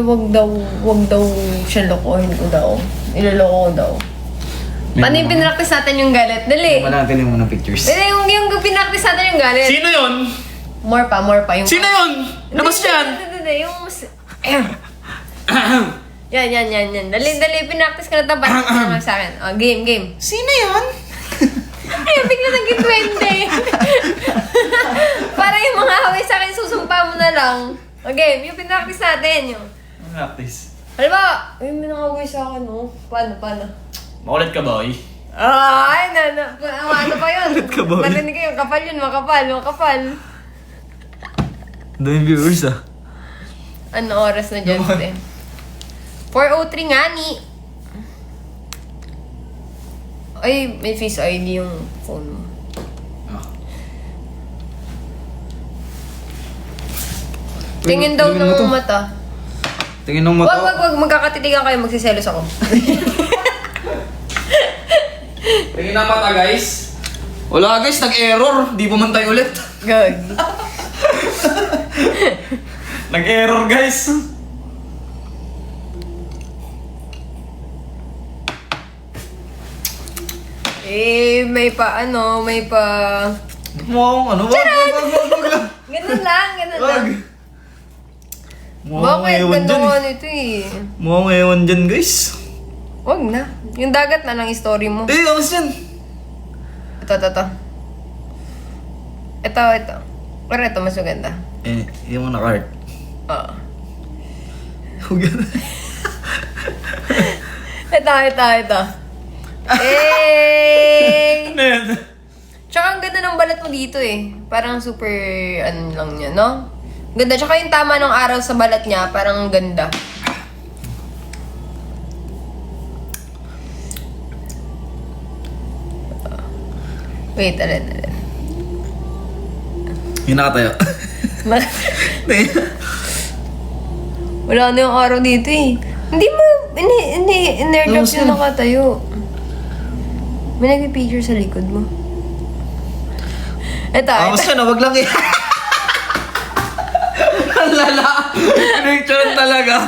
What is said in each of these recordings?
Wag daw siya lokohin ko daw. Iloloko ko daw. Paano yung pinractice natin yung galit? Dali. Wala natin yung mga pictures. Dali, yung pinractice natin yung galit. Sino yun? More pa. Yung... Sino yun? Labas yan! Hindi, yung... Yan. Dali, pinractice ka na tapos naman sa akin. Oh, game. Sino yun? Ay, bigla naging 20. Para yung mga away sa akin, susumpa mo na lang. Okay, yung pinractice natin, yung... Practice. Alam ba, yung minangaway sa akin, oh. Paano? Makulit ka, boy. Ay, ano pa yun? Ulit ka, boy. Narinig kayo, makapal yun, makapal. Daming viewers ah. Ano oras na dyan, eh? 4:03 nga ni. Ay, may Face ID yung phone mo. Tingin daw tingin mo to. ng mata. Tingin ng mata. Wag, magkakatitigan kayo, magsiselos ako. Tingin na mata, guys. Wala, guys. Nag-error. Di pumantay ulit. Gag. Nag-error, guys. May pa. Mukhang ano? Wag lang. Ganun lang. Wag. Mukhang Bakit? ewan Ganda dyan nga eh. nito eh. Mukhang ewan dyan guys. Wag na. Yung dagat na lang yung story mo. Angas yan. Ito. Pero ito, mas maganda. Yung naka-heart. Oo. Huwag yan. Ito. Eh! Ano yan? Tsaka ang ganda ng balat mo dito eh. Parang super, ano lang niya, no? Ganda. Tsaka yung tama ng araw sa balat niya, parang ganda. Wait, alin. Yung nakatayo. Wala na yung araw dito eh. Hindi mo, in-airdrop Tapos yung yun. nakatayo. May nag-picture sa likod mo. Ito. Angas yan, wag lang eh. Ang lala. Picture talaga.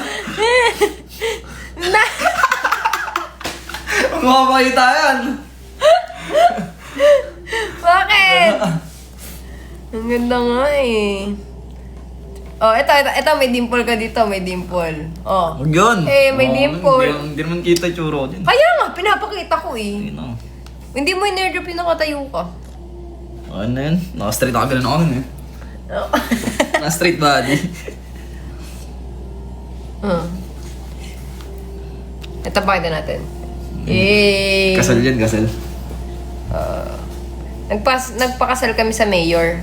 Makapakita yan. Bakit? Ang ganda nga eh. Oh, ito, may dimple ka dito, may dimple. Oh. Wag yun. May dimple. Hindi naman kita yung tsura ko dyan. Kaya nga, pinapakita ko eh. Ayun na. Hindi mo in-airdrop yung nakatayo ka. Ano na yun? Naka-straight ako ganun ako nun eh. Oh. Naka-straight body. Ito, pakita natin. Yay! Kasal yan, kasal. Nagpakasal kami sa mayor.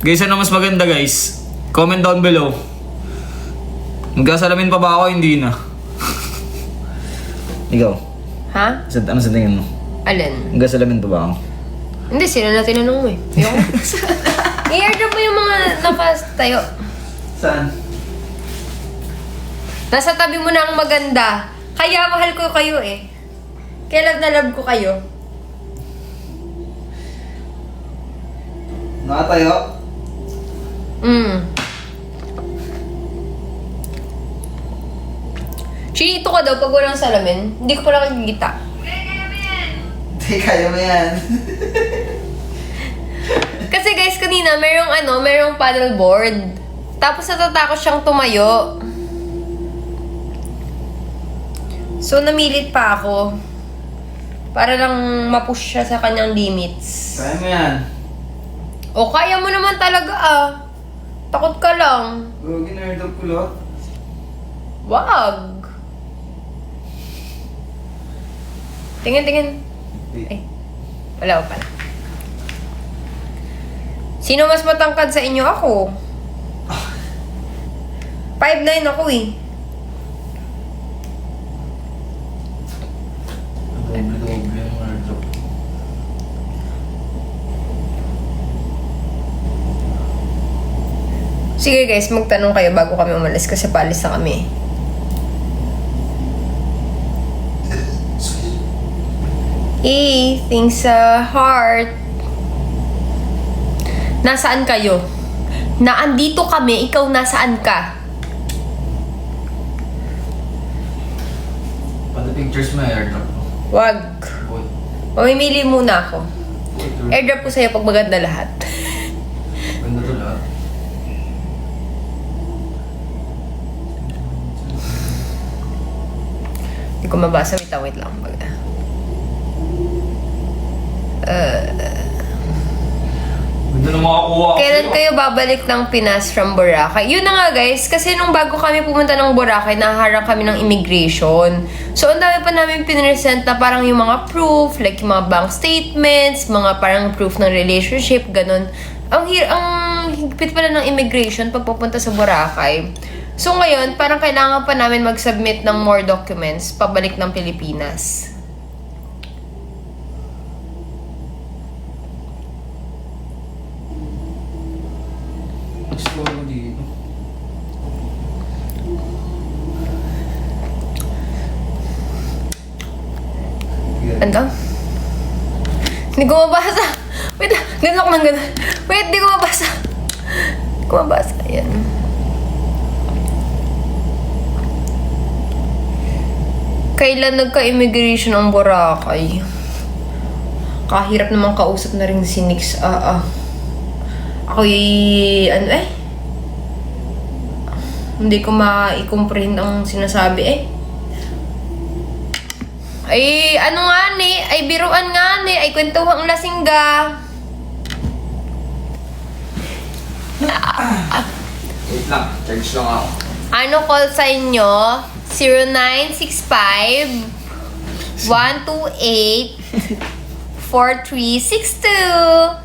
Guys, ano mas maganda, guys? Comment down below. Magkasalamin pa ba ako? Hindi na. Ikaw, Ha? ano sa tingin mo? Alin? Magkasalamin pa ba ako? Hindi, sila na tinanong mo eh. Ayoko. I-airdrop mo yung mga nakatayo. Saan? Nasa tabi mo na ang maganda. Kaya mahal ko kayo eh. Kaya love na love ko kayo. Nakatayo? Chinito ka daw pag walang salamin. Hindi ko pala kikita. Hindi, kaya mo yan. Kasi guys, kanina merong paddleboard. Tapos natatakot siyang tumayo. So, namilit pa ako. Para lang mapush siya sa kanyang limits. Kaya mo yan. O, kaya mo naman talaga ah. Takot ka lang. Ginairdop ko lahat. Wag. Tingin. Ay, wala ko pala. Sino mas matangkad sa inyo? Ako. 5'9" ako eh. Doble yung airdrop. Sige guys, magtanong kayo bago kami umalis kasi paalis na kami. Things sa heart. Nasaan kayo? Na andito kami, ikaw nasaan ka? Pati pictures mo, airdrop mo. Wag. Boy. Mamimili muna ako. Airdrop ko sa'yo pag maganda lahat. Ganda to lahat. Hindi ko mabasa. Wait lang. Ganda na makakuha ako Kailan sa'yo. kayo babalik ng Pinas from Boracay? Yun na nga guys, kasi nung bago kami pumunta ng Boracay, naharang kami ng immigration. So, ang dami pa namin pinresent na parang yung mga proof, like yung mga bank statements, mga parang proof ng relationship, ganun. Ang higpit pala ng immigration pag pupunta sa Boracay. So, ngayon, parang kailangan pa namin mag-submit ng more documents pabalik ng Pilipinas. Explore mo dito. Ano? Hindi ko mabasa. Wait lang. Ganun ako ng ganun. Wait, hindi ko mabasa. Hindi ko mabasa. Ayan. Kailan nagka-immigration ang Boracay? Kahirap naman kausap na rin si Nix. Ako'y... ano eh? Hindi ko ma-i-comprehend ang sinasabi eh. Ay, ano nga ni? Ay, biruan nga ni. Ay, kwentuhang lasingga. Wait lang, charge lang ako. Ano call sign nyo? 0965 128 4362.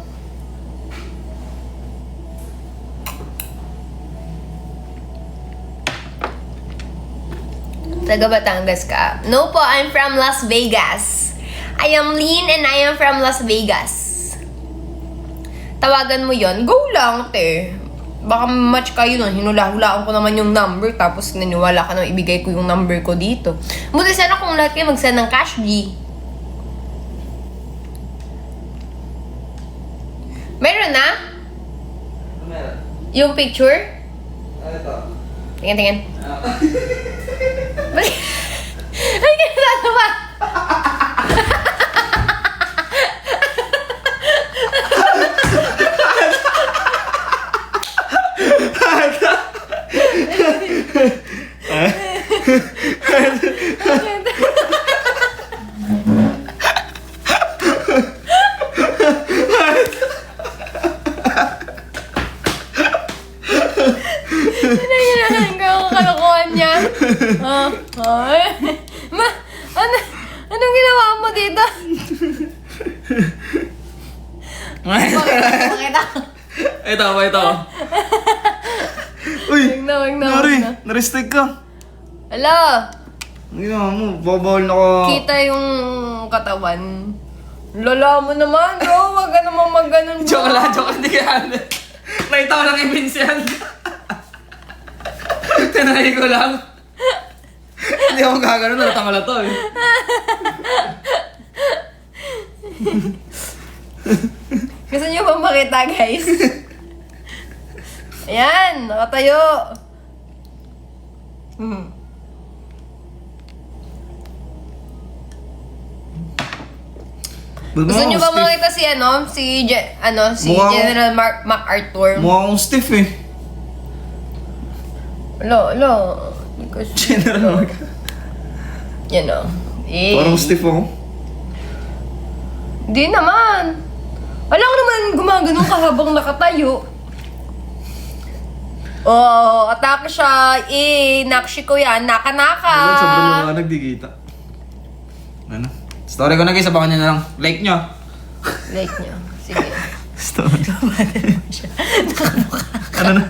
Taga Batangas ka? No po, I'm from Las Vegas. I am Lynn and I am from Las Vegas. Tawagan mo yon, go lang, te. Baka match kayo nun. Hinula-hulaan ko naman yung number tapos naniwala ka na ibigay ko yung number ko dito. Buti sana kung lahat kayo mag-send ng cash, G. Meron na? Meron. Yung picture? Ano ito? Tingin. Ay, kaya naman! Anong ginawa mo dito? Pakita. Ito. Uy! Wag na. Na-restrict ka. Hala, Ang ginawa mo, babawal na ka. kita yung katawan. Lala mo naman, bro. Wag ka naman mag-ganon, bro. Joke lang, hindi ka yan. Nakita ko lang yung Vince yan. Tinry ko lang. Hindi ako gagano, nalatangala to eh. Gusto niyo ba makita, guys? Ayan, nakatayo. Gusto niyo ba makita si Mukha- General MacArthur? Mukha akong stiff eh. Alo. General Mark. Yan o. Eh. Parang stiff ako. Di naman. Alam naman gumagano ka habang nakatayo. Oh, atake siya. Eh, nakshi ko yan. Naka-naka. Sobrang liwanag, di kita. Ano? Story ko na guys, abangan nyo na lang. Like nyo. Like nyo. Sige. Story. Ano na?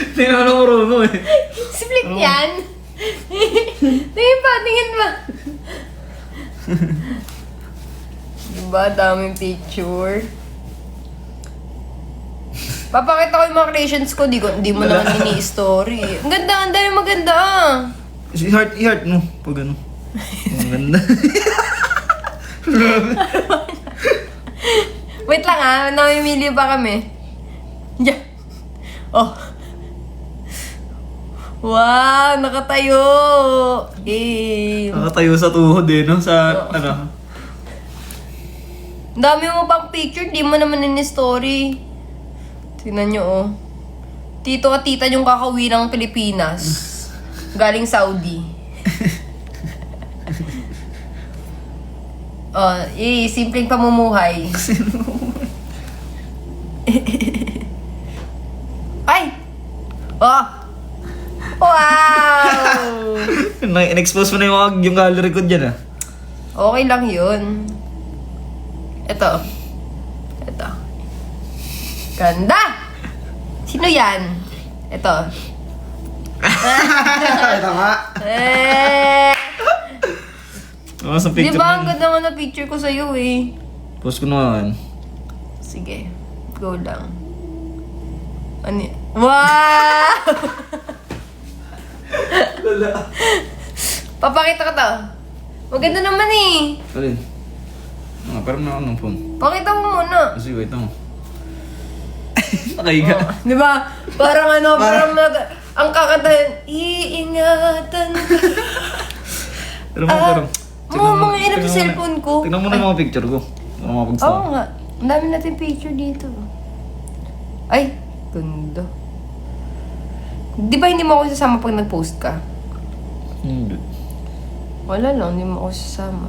Hindi naman ako marunong eh. Split yan. Tingin pa. Diba, daming picture. Papakita ko yung mga creations ko. Di mo naman ini-story. Ang ganda, ang dami maganda ah. I-heart mo. Pag ano. Ang ganda. Wait lang ah, namimili pa kami. Yeah. Oh. Wow, nakatayo. Eh. Nakatayo sa tuhod eh, no? Sa, ano? Ang dami mo pang picture, di mo naman in-story. Tingnan nyo oh. Tito at tita yung kakauwi ng Pilipinas. Galing Saudi. Oh, simpleng pamumuhay. Ay! Oh! Wow! In-expose mo na yung gallery ko dyan ah. Okay lang yun. Ito. Ganda! Sino yan? Ito. Tama. Eh! Oo, sa Di picture ba ang na yun. ganda nga na picture ko sa'yo eh? Post ko naman. Sige. Go lang. Ano y- Wow! Papakita ko to. Maganda naman eh. Alin? Parang na ng phone. Pakita mo muna. Kasi wait lang. Nakahiga. Oh, di ba? Parang ano, parang ang kakantahin, iingatan ka. Pero parang... Mga hirap sa cellphone ko. Tignan mo na yung mga picture ko. Ano mga pag-stop. Oo nga. Ang dami natin picture dito. Ay, ganda. Di ba hindi mo ako sasama pag nag-post ka? Hindi. Wala lang, hindi mo ako sasama.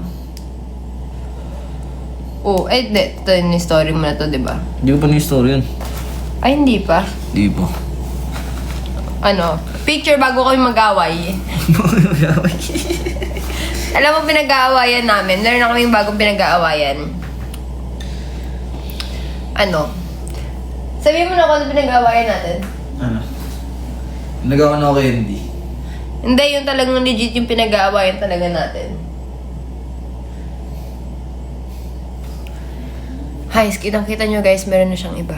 Oh, ito yung story mo na to, di ba? Hindi ko pa na-story yun. Ay, hindi pa. Hindi pa. Ano, picture bago kami mag-away. Alam mo, pinag-aawayan namin. Meron na kaming bagong pinag-aawayan. Ano? Sabihin mo na kung ano pinag-aawayan natin. Ano? Nagawa na ako kay Andy. Hindi, yung talagang legit yung pinag-aawayan talaga natin. Hi, kitang-kita nyo guys, meron na siyang iba.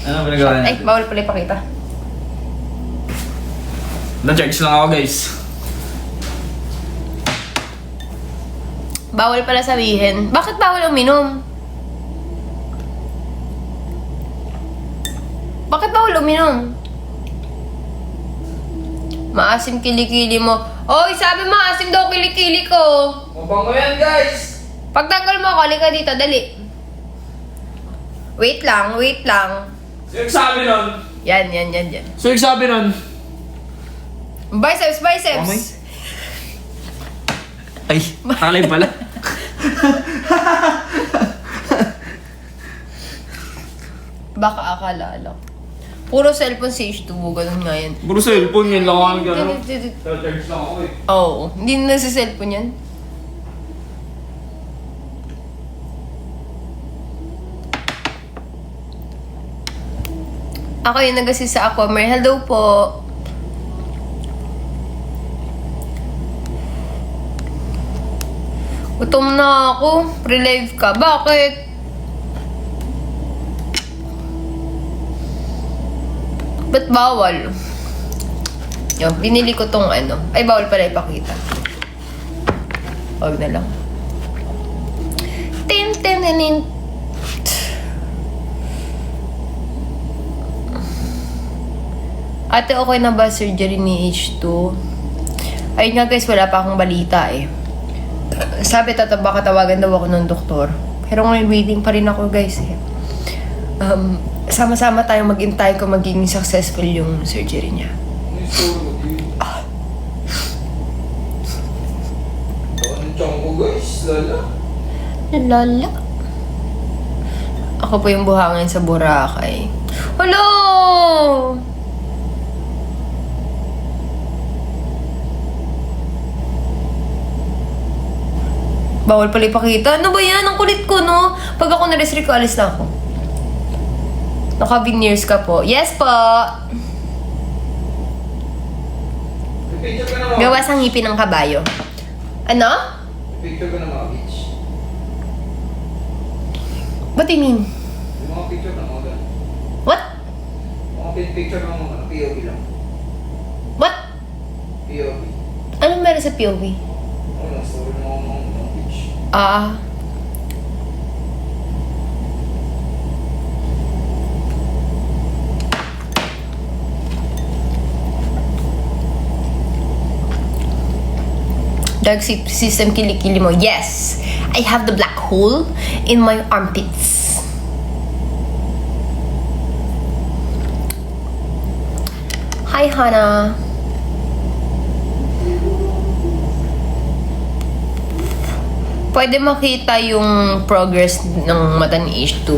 Ano pinagawa Ay, natin? bawal pala ipakita. Na-charge lang ako guys. Bawal pala sabihin. Bakit bawal uminom? Bakit bawal uminom? Maasim kilikili mo. Oy, sabi mo, asim daw kilikili ko. Mabango yan guys! Pagtanggol mo, kali ka dito, dali. Wait lang, wait lang. Sino nagsabi nun? Yan. Sino nagsabi nun? Biceps. Okay. Ay, talay pala. Baka akala lang. Puro cellphone si H2, ganun nga yan. Puro cellphone yan lang ako gano'n. Na-charge lang ako eh. Oo, hindi na sa cellphone yan. Ako yung nag-assist sa Aquamare. Hello po. Gutom na ako. Pre-live ka. Bakit? Ba't bawal? Yo, binili ko tong ano. Ay, bawal pala ipakita. Huwag na lang. Tin. Ate, okay na ba surgery ni H2? Ayun nga guys, wala pa akong balita eh. Sabi baka tawagan daw ako ng doktor. Pero ngayon waiting pa rin ako guys eh. Sama-sama tayong mag-intay kung magiging successful yung surgery niya. Ano yung story mo, dude? Tawa ng chong ko, guys. Lala. Lala. Ako po yung buhangin sa Boracay. Hello! Bawal pala ipakita. Ano ba yan? Ang kulit ko, no? Pag ako na-restrict ko, alis na ako. Naka-veneers ka po. Yes po! May picture ka na mga Gawa sa ngipin ng kabayo. Ano? May picture ka na mga beach. What do you mean? Yung mga picture na mga ganun. What? Mga picture ng mga POV lang. What? POV. Anong meron sa POV? Ano lang, story ng mga beach. Ah. Dark system kilikili mo. Yes! I have the black hole in my armpits. Hi, Hana. Pwede makita yung progress ng mata ni H2.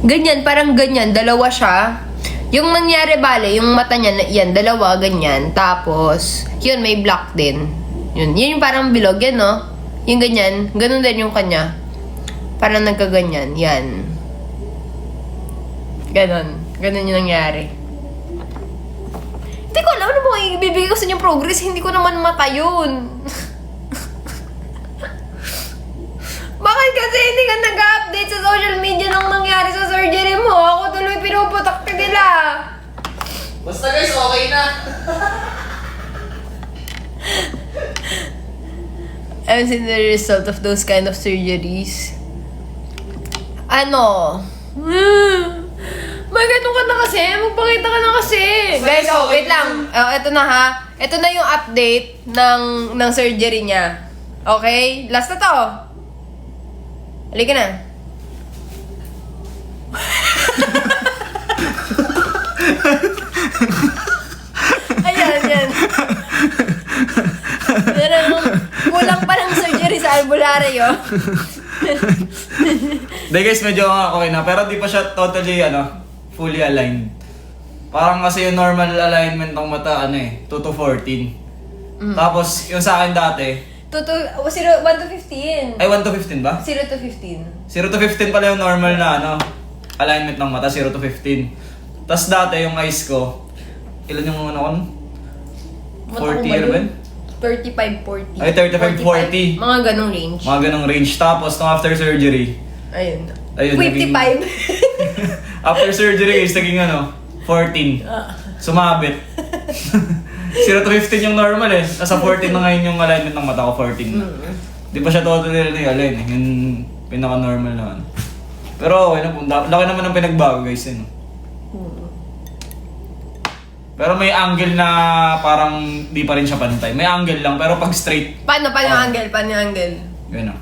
Ganyan, parang ganyan. Dalawa siya. Yung nangyari, bale, yung mata niya, yan, dalawa, ganyan. Tapos, yun, may black din. Yun yung parang bilog, yan, no? Yung ganyan, ganun din yung kanya. Parang nagkaganyan, yan. Ganon. Ganon yung nangyari. Hindi ko alam ano mo, ibibigay ko sa inyong progress, hindi ko naman mata yun. Bakit kasi hindi ka nag-update sa social media nang nangyari sa surgery mo? Ako tuloy pinuputak ka nila. Basta guys, okay na. I've seen the result of those kind of surgeries. Ano? May ganun ka na kasi. Magpakita ka na kasi. Guys, oh, wait lang. Oh, eto na ha. Eto na yung update ng surgery niya. Okay? Last na to. Halika na. Ayan, yan. Pero kulang pa ng surgery sa albularyo. Hindi guys, medyo okay na. Pero di pa siya totally, fully aligned. Parang kasi yung normal alignment ng mata, 2 to 14. Tapos, yung sa akin dati, 1 to 15. ay 1 to 15 ba? 0 to 15. 0 to 15 pala yung normal na, alignment ng mata, 0 to 15. Tapos dati, yung eyes ko, ilan yung ko? 40 ba yun? 35-40. Ay, 35-40. Mga ganong range. Mga ganong range. Tapos, nung after surgery, Ayun. Ayun, 55. after surgery guys, naging 14. Sumabit. 0 to 15 yung normal eh. Nasa 14 na ngayon yung alignment ng mata ko, 14 na. Di pa siya totally align eh. Yung pinaka-normal na Pero okay na po. Laki naman ng pinagbago guys eh. Pero may angle na parang di pa rin siya pantay. May angle lang, pero pag straight. Paano yung angle? Paano yung angle? Gano'n.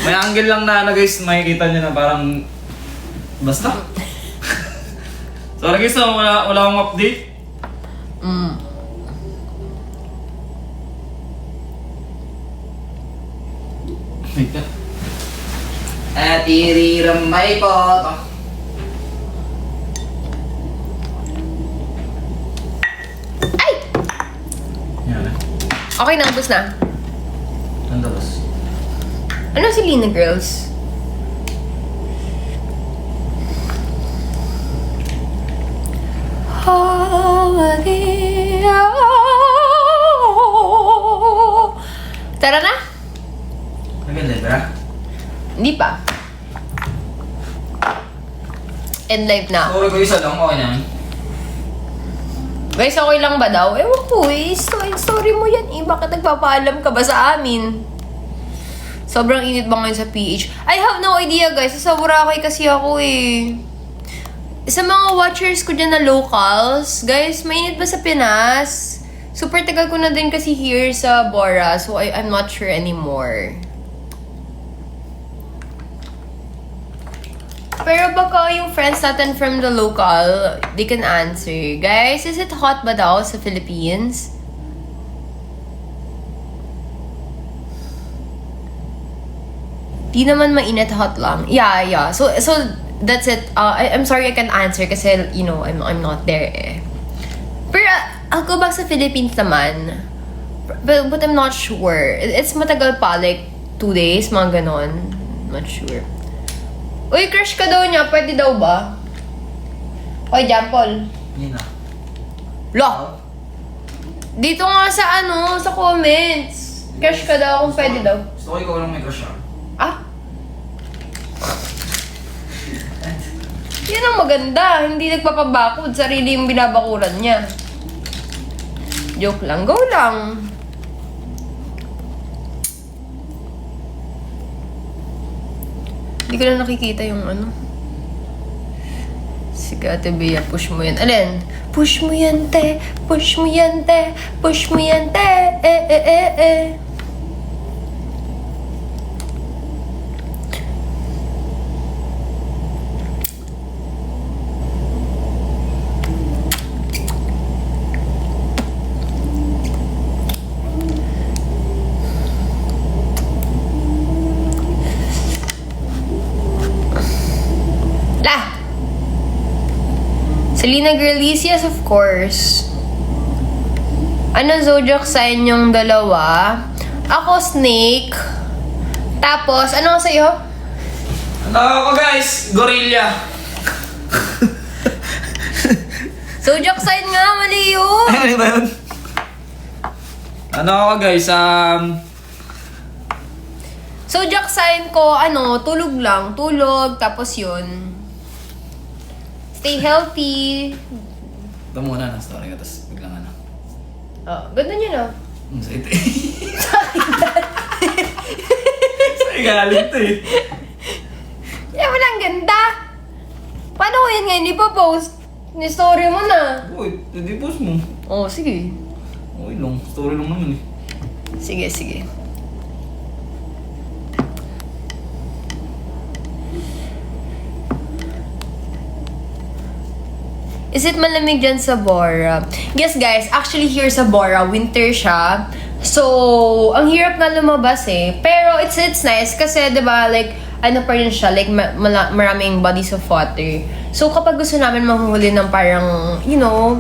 May angle lang na guys, makikita nyo na parang basta. Sorry guys, wala akong update. Wait ka. At iriramay po to. Ay! Yan na. Okay na, ubos na. Ang tapos. Ano si Lina Girls? Tara na? Maganda ba? Hindi pa. End live na. Sorry ko isa lang, okay naman. Guys, okay lang ba daw? Ewan ko eh. Story mo yan eh. Bakit nagpapaalam ka ba sa amin? Sobrang init ba ngayon sa PH? I have no idea guys. Sa Boracay kasi ako eh. Sa mga watchers ko dyan na locals, guys, mainit ba sa Pinas? Super tagal ko na din kasi here sa Bora. So I'm not sure anymore. Pero baka yung friends natin from the local, they can answer. Guys, is it hot ba daw sa Philippines? Di naman mainit, hot lang. Yeah. So that's it. I'm sorry I can't answer kasi, you know, I'm not there eh. Pero I'll go back sa Philippines naman. But I'm not sure. It's matagal pa, like 2 days, mga ganon. Not sure. Uy, crush ka daw niya. Pwede daw ba? Oy, Jampol. Hindi na. Lo! Dito nga sa sa comments. Crush ka daw kung pwede daw. Gusto ko ikaw lang may crush Ah? Yan ang maganda. Hindi nagpapabakod. Sarili yung binabakuran niya. Joke lang. Go lang. Hindi ko na nakikita yung Sige, Ate Bea, push mo yan. Alin? Push mo yan, te. Push mo yan, te. Push mo yan, te. Eh. La! Selena Girlies, yes, of course. Ano zodiac sign yung dalawa? Ako, snake. Tapos, ano nga sa'yo? Ano ako guys? Gorilla. Zodiac sign nga, mali yun. Ano ba yun? Ano ako guys? Zodiac sign ko, tulog lang. Tulog, tapos yun. Stay healthy. Ito muna na story ko, tapos biglang ano. Oh, ganda niyo na. Sa ito eh. Sa igalit to eh. Yeah, walang ganda. Paano ko yan ngayon ipopost? Ni-story mo na. Uy, hindi post mo. Oh, sige. Okay lang, story lang naman eh. Sige. Is it malamig dyan sa Bora? Yes guys, actually here sa Bora, winter siya. So, ang hirap nga lumabas eh. Pero it's nice kasi 'di ba like ano pa rin siya, like maraming bodies of water. So kapag gusto namin mahuhuli ng parang, you know,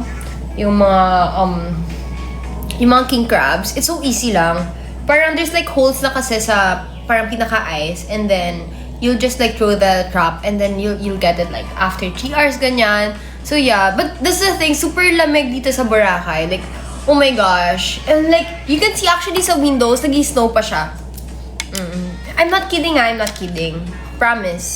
yung mga king crabs, it's so easy lang. Parang there's like holes na kasi sa parang pinaka-ice and then you'll just like throw the trap and then you'll get it like after 3 hours ganyan. So yeah, but this is the thing, super lamig dito sa Boracay. Like, oh my gosh. And like, you can see actually sa windows, nag-snow pa siya. I'm not kidding. Promise.